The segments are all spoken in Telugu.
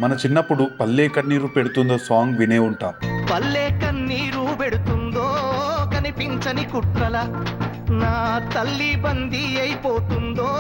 మన చిన్నప్పుడు పల్లె కన్నీరు పెడుతుందో సాంగ్ వినే ఉంటాం. పల్లె కన్నీరు పెడుతుందో కనిపించని కుట్రల, నా తల్లి బందీ అయిపోతుందో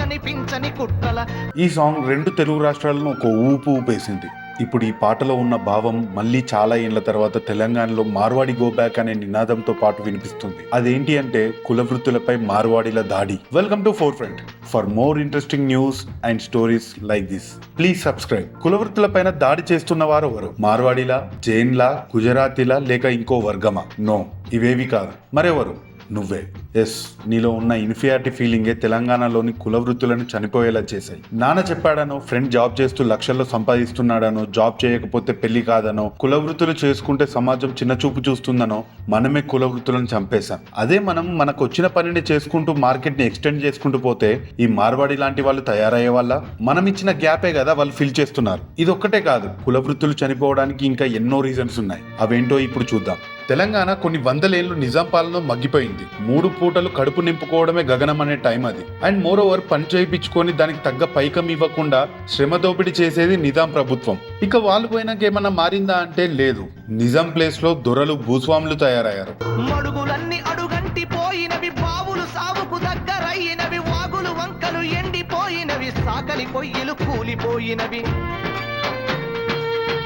కనిపించని కుట్రల. ఈ సాంగ్ 2 తెలుగు రాష్ట్రాలను ఒక ఊపు ఊపేసింది. ఇప్పుడు ఈ పాటలో ఉన్న భావం మళ్ళీ చాలా ఏళ్ల తర్వాత తెలంగాణలో మార్వాడి గో బ్యాక్ అనే నినాదంతో పాటు వినిపిస్తుంది. అదేంటి అంటే కుల వృత్తులపై మార్వాడీల దాడి. Welcome to four front. For more interesting news and stories like this please subscribe. కుల వృత్తులపైన దాడి చేస్తున్న వారు ఎవరు? మార్వాడీలా, జైన్లా, గుజరాతీలా, లేక ఇంకో వర్గమా? నో, ఇవేవి కాదు. మరెవరు? నువ్వే. ఎస్, నీలో ఉన్న ఇన్ఫీరియారిటీ ఫీలింగే తెలంగాణలోని కుల వృత్తులను చనిపోయేలా చేశాయి. నాన్న చెప్పాడనో, ఫ్రెండ్ జాబ్ చేస్తూ లక్షల్లో సంపాదిస్తున్నాడనో, జాబ్ చేయకపోతే పెళ్లి కాదనో, కుల వృత్తులు చేసుకుంటే సమాజం చిన్న చూపు చూస్తుందనో మనమే కుల వృత్తులను చంపేశాం. అదే మనం మనకు వచ్చిన పనిని చేసుకుంటూ మార్కెట్ ని ఎక్స్టెండ్ చేసుకుంటూ పోతే ఈ మార్వాడి లాంటి వాళ్ళు తయారయ్యే వాళ్ళ మనం ఇచ్చిన గ్యాపే కదా వాళ్ళు ఫిల్ చేస్తున్నారు. ఇది ఒక్కటే కాదు, కుల వృత్తులు చనిపోవడానికి ఇంకా ఎన్నో రీజన్స్ ఉన్నాయి. అవేంటో ఇప్పుడు చూద్దాం. తెలంగాణ కొన్ని వందలేళ్లు నిజాం పాలన మగ్గిపోయింది. 3 పూటలు కడుపు నింపుకోవడమే గగనం అనే టైం అది. అండ్ మోర్ ఓవర్ పని చేయించుకొని దానికి తగ్గ పైకం ఇవ్వకుండా శ్రమ దోపిడీ చేసేది నిజాం ప్రభుత్వం. ఇక వాళ్ళు పోయినాక ఏమన్నా మారిందా అంటే లేదు. నిజాం ప్లేస్ లో దొరలు, భూస్వాములు తయారయ్యారు. మడుగులన్నీ అడుగంటి పోయినవి, బావులు సాగుకు దగ్గరయ్యినవి, వాగులు వంకలు ఎండిపోయినవి, సాకలి పొయ్యిలు కూలిపోయినవి,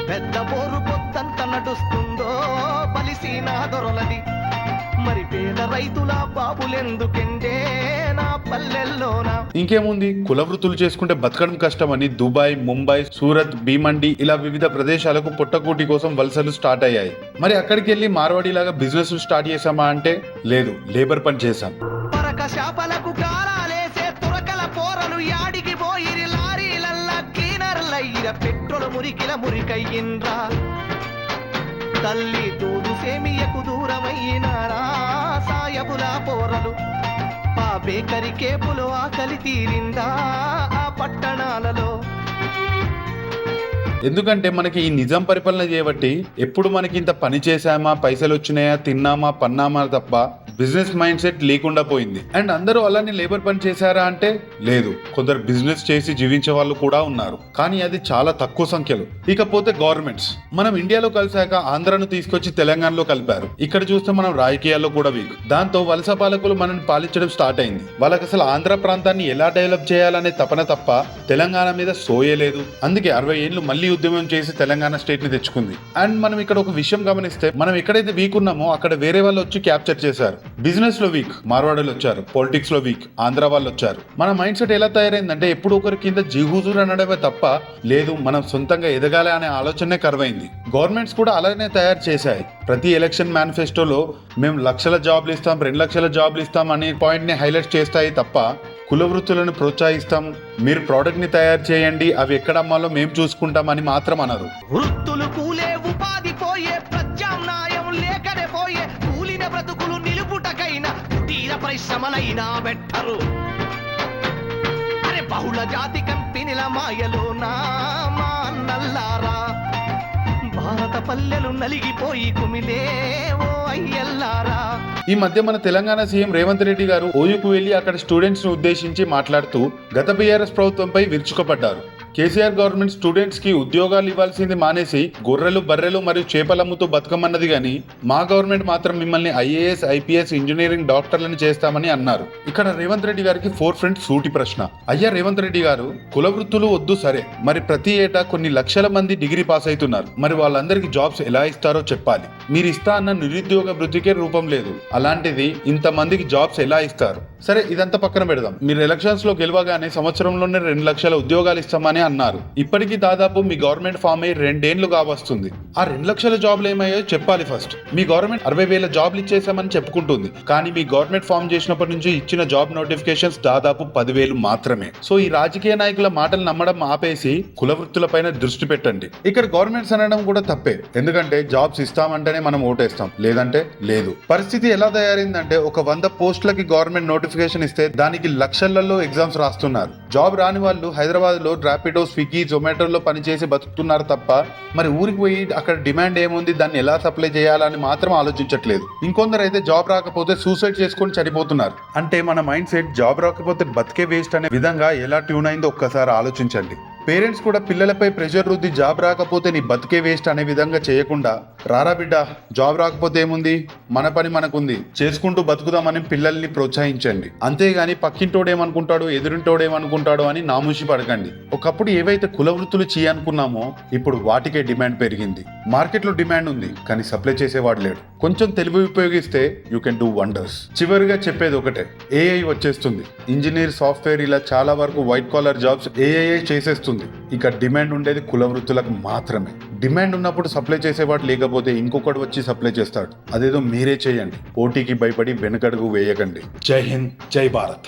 పెద్ద బోరు పొద్దంత నడుస్తుందో బలిసీనా దొరలది. మరి పేద రైతుల బాబులెందుకెండే నా పల్లెల్లోనా? ఇంకేముంది, కుల వృత్తులు చేసుకుంటే బతకడం కష్టమని దుబాయ్, ముంబై, సూరత్, భీమండి ఇలా వివిధ ప్రదేశాలకు పొట్టకూటి కోసం వలసలు స్టార్ట్ అయ్యాయి. మరి అక్కడికి వెళ్ళి మార్వాడిలాగా బిజినెస్ స్టార్ట్ చేసామా అంటే లేదు, లేబర్ పని చేశాం. పరక శాపలకు గాలాలేసే తురకల పోరలు యాడికి పోయిరి, లారీలల్లా క్లీనర్లయ్యిర, పెట్రోల్ మురికిల మురికయ్యిండ్రా. తల్లి దూదు సేమియకు దూరమయ్యినారా సాయబుల పోరలు, ఆ బేకరి కేపులో ఆకలి తీరిందా ఆ పట్టణాలలో. ఎందుకంటే మనకి ఈ నిజాం పరిపాలన చేయబట్టి ఎప్పుడు మనకి ఇంత పని చేసామా, పైసలు వచ్చినాయా, తిన్నామా, పన్నామా తప్ప బిజినెస్ మైండ్ సెట్ లేకుండా పోయింది. అండ్ అందరూ అలానే లేబర్ పని చేశారా అంటే లేదు, కొందరు బిజినెస్ చేసి జీవించే వాళ్ళు కూడా ఉన్నారు, కానీ అది చాలా తక్కువ సంఖ్యలో. ఇకపోతే గవర్నమెంట్స్, మనం ఇండియాలో కలిసాక ఆంధ్రాను తీసుకొచ్చి తెలంగాణలో కలిపారు. ఇక్కడ చూస్తే మనం రాజకీయాల్లో కూడా వీక్. దాంతో వలస పాలకులు మనల్ని పాలించడం స్టార్ట్ అయింది. వాళ్ళకి అసలు ఆంధ్ర ప్రాంతాన్ని ఎలా డెవలప్ చేయాలనే తపన తప్ప తెలంగాణ మీద సోయే లేదు. అందుకే 60 ఏళ్ళు మళ్ళీ ఉద్యమం చేసి తెలంగాణ స్టేట్ ని తెచ్చుకుంది. అండ్ మనం ఇక్కడ ఒక విషయం గమనిస్తే, మనం ఎక్కడైతే వీక్ ఉన్నామో అక్కడ వేరే వాళ్ళు వచ్చి క్యాప్చర్ చేశారు. బిజినెస్ లో వీక్ మార్వాడీలు వచ్చారు, పాలిటిక్స్ లో వీక్ ఆంధ్ర వాళ్ళు వచ్చారు. మన మైండ్ సెట్ ఎలా తయారైందంటే ఎప్పుడు ఒకరి కింద జిహుజూర్ అనడమే తప్ప లేదు మనం సొంతంగా ఎదగాలి అనే ఆలోచనే కరువైంది. గవర్నమెంట్స్ కూడా అలానే తయారు చేశాయి. ప్రతి ఎలక్షన్ మేనిఫెస్టోలో మేము లక్షల జాబ్లు ఇస్తాం, 2 లక్షల జాబ్లు ఇస్తాం అనే పాయింట్ ని హైలైట్ చేస్తాయి తప్ప కుల వృత్తులను ప్రోత్సహిస్తాం, మీరు ప్రోడక్ట్ ని తయారు చేయండి, అవి ఎక్కడ అమ్మాలో మేము చూసుకుంటామని మాత్రం అనరు. వృత్తులు కూలే ఉపాధి పోయే, ప్రత్యామ్నాయం లేకనే పోయే, కూలిన బ్రతుకులు నిలుపుటకైనా కుటీర పరిశ్రమలైనా పెట్టరు. అరే బహుళ జాతి కంపెనీల మాయలో నా మా అన్నల్లారా, భారత పల్లెలు నలిగిపోయి కుమిలే ఓ అయ్యల్లారా. ఈ మధ్య మన తెలంగాణ సీఎం రేవంత్ రెడ్డి గారు ఓయూకు వెళ్లి అక్కడ స్టూడెంట్స్ ను ఉద్దేశించి మాట్లాడుతూ గత బీఆర్ఎస్ ప్రభుత్వంపై విరుచుకుపడ్డారు. కేసీఆర్ గవర్నమెంట్ స్టూడెంట్స్ కి ఉద్యోగాలు ఇవ్వాల్సింది మానేసి గొర్రెలు, బర్రెలు మరియు చేపలమ్ముతూ బతకమన్నది గాని మా గవర్నమెంట్ మాత్రం మిమ్మల్ని ఐఏఎస్, ఐపీఎస్, ఇంజనీరింగ్ డాక్టర్లను చేస్తామని అన్నారు. ఇక్కడ రేవంత్ రెడ్డి గారికి ఫోర్ ఫ్రంట్ సూటి ప్రశ్న. అయ్యా రేవంత్ రెడ్డి గారు, కుల వృత్తులు వద్దు సరే, మరి ప్రతి ఏటా కొన్ని లక్షల మంది డిగ్రీ పాస్ అవుతున్నారు. మరి వాళ్ళందరికీ జాబ్స్ ఎలా ఇస్తారో చెప్పాలి. మీరు ఇస్తా అన్న నిరుద్యోగ వృత్తికే రూపం లేదు, అలాంటిది ఇంతమందికి జాబ్స్ ఎలా ఇస్తారు? సరే ఇదంతా పక్కన పెడదాం. మీరు ఎలక్షన్స్ లో గెలవగానే సంవత్సరంలోనే 2 లక్షల ఉద్యోగాలు ఇస్తామని అన్నారు. ఇప్పటికీ దాదాపు మీ గవర్నమెంట్ ఫామ్ అయ్యి 2 ఏళ్లు కావస్తుంది. ఆ 2 లక్షల జాబ్లు ఏమయ్యో చెప్పాలి ఫస్ట్. మీ గవర్నమెంట్ 60,000 జాబ్లు ఇచ్చేసామని చెప్పుకుంటుంది, కానీ మీ గవర్నమెంట్ ఫామ్ చేసినప్పటి నుంచి ఇచ్చిన జాబ్ నోటిఫికేషన్స్ దాదాపు 10,000 మాత్రమే. సో ఈ రాజకీయ నాయకుల మాటలు నమ్మడం ఆపేసి కుల వృత్తులపైన దృష్టి పెట్టండి. ఇక్కడ గవర్నమెంట్స్ అనడం కూడా తప్పే, ఎందుకంటే జాబ్స్ ఇస్తామంటేనే మనం ఓటేస్తాం, లేదంటే లేదు. పరిస్థితి ఎలా తయారైందంటే ఒక 100 పోస్టులకి గవర్నమెంట్ నోటిఫికేషన్ ఇస్తే దానికి లక్షలలో ఎగ్జామ్స్ రాస్తున్నారు. జాబ్ రాని వాళ్ళు హైదరాబాద్ లో ర్యాపిడో, స్విగ్గీ, జొమాటోలో పనిచేసి బతుకుతున్నారు తప్ప మరి ఊరికి పోయి అక్కడ డిమాండ్ ఏముంది, దాన్ని ఎలా సప్లై చేయాలని మాత్రం ఆలోచించట్లేదు. ఇంకొందరు అయితే జాబ్ రాకపోతే సూసైడ్ చేసుకొని చనిపోతున్నారు. అంటే మన మైండ్ సెట్ జాబ్ రాకపోతే బతికే వేస్ట్ అనే విధంగా ఎలా ట్యూన్ అయిందో ఒక్కసారి ఆలోచించండి. పేరెంట్స్ కూడా పిల్లలపై ప్రెషర్ రుద్ది జాబ్ రాకపోతే నీ బతికే వేస్ట్ అనే విధంగా చేయకుండా రారా బిడ్డ జాబ్ రాకపోతే ఏముంది, మన పని మనకుంది, చేసుకుంటూ బతుకుదామని పిల్లల్ని ప్రోత్సహించండి. అంతేగాని పక్కింటోడేమనుకుంటాడు ఎదురింటోడేమనుకుంటాడు అని నామూషి పడకండి. ఒకప్పుడు ఏవైతే కుల వృత్తులు చేయనుకున్నామో ఇప్పుడు వాటికే డిమాండ్ పెరిగింది. మార్కెట్లో డిమాండ్ ఉంది కానీ సప్లై చేసేవాడు లేడు. కొంచెం తెలివి ఉపయోగిస్తే యూ కెన్ డూ వండర్స్. చివరిగా చెప్పేది ఒకటే, ఏఐ వచ్చేస్తుంది. ఇంజనీర్, సాఫ్ట్వేర్ ఇలా చాలా వరకు వైట్ కాలర్ జాబ్స్ ఏఐ చేసేస్తుంది. ఇక డిమాండ్ ఉండేది కుల వృత్తులకు మాత్రమే. డిమాండ్ ఉన్నప్పుడు సప్లై చేసేవాడు లేకపోతే ఇంకొకటి వచ్చి సప్లై చేస్తాడు. అదేదో మీరే చేయండి. పోటీకి భయపడి వెనుకడుగు వేయకండి. జై హింద్, జై భారత్.